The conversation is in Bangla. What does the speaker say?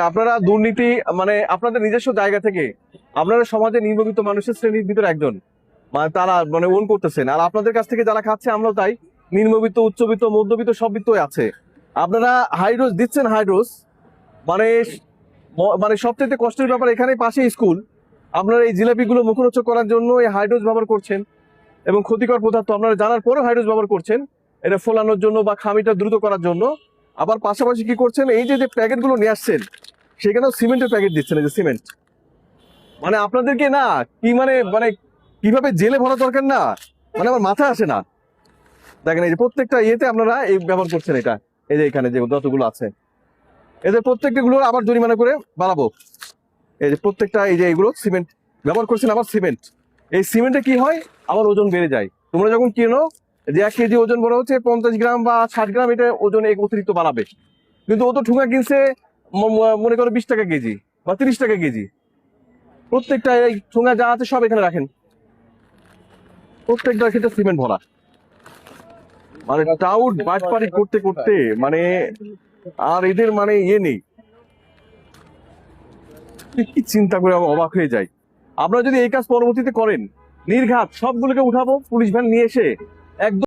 আপনারা দুর্নীতি মানে আপনাদের নিজস্ব জায়গা থেকে আপনারা সমাজে নিম্নবিত্ত মানুষের শ্রেণীর ভিতরে একজন, মানে তারা মানে ওন করতেছেন, আর আপনাদের কাছ থেকে যারা খাচ্ছে আমরাও তাই, নিম্নবিত্ত উচ্চবিত্ত মধ্যবিত্ত সব বিত্তই আছে। আপনারা হাইড্রোস দিচ্ছেন, হাইড্রোস মানে মানে সবচেয়ে কষ্টের ব্যাপার, এখানে পাশে স্কুল, আপনারা এই জিলাপিগুলো মুখরোচক করার জন্য এই হাইড্রোস ব্যবহার করছেন এবং ক্ষতিকর পদার্থ আপনারা জানার পরেও হাইড্রোস ব্যবহার করছেন এটা ফোলানোর জন্য বা খামিটা দ্রুত করার জন্য। আবার পাশাপাশি কি করছেন, এই যে প্যাকেট গুলো নিয়ে আসছেন সেখানেও সিমেন্টের প্যাকেট দিচ্ছেন, এই যে সিমেন্ট। মানে আপনাদেরকে না কি মানে মানে কিভাবে জেলে ভরা দরকার না, মানে আমার মাথায় আসে না। দেখেন এই যে প্রত্যেকটা ইয়েতে আপনারা এই ব্যবহার করছেন এটা, এই যে এখানে যে যতগুলো আছে এদের প্রত্যেকটা গুলো আবার জরিমানা করে বাড়াবো। এই যে প্রত্যেকটা এই যে এগুলো সিমেন্ট ব্যবহার করছেন, আবার সিমেন্ট, এই সিমেন্টে কি হয় আবার ওজন বেড়ে যায়। তোমরা যখন কিনো যে 1 কেজি ওজন বড় হচ্ছে 50 গ্রাম বা 60 গ্রাম, এটা ওজন অতিরিক্ত বাড়াবে, কিন্তু ও তো ঠুঙা কিনছে মনে করো 20 টাকা কেজি বা 30 টাকা কেজি। প্রত্যেকটা এই ঠুঙা যা আছে সব এখানে রাখেন, প্রত্যেকটা ক্ষেত্রে সিমেন্ট ভরা। মানে টাউট বাটপারি করতে করতে মানে আর এদের মানে ইয়ে নেই, কি চিন্তা করে আমি অবাক হয়ে যাই। আপনারা যদি এই কাজ পরবর্তীতে করেন, নির্ঘাত সবগুলোকে উঠাবো পুলিশ ভ্যান নিয়ে এসে একদম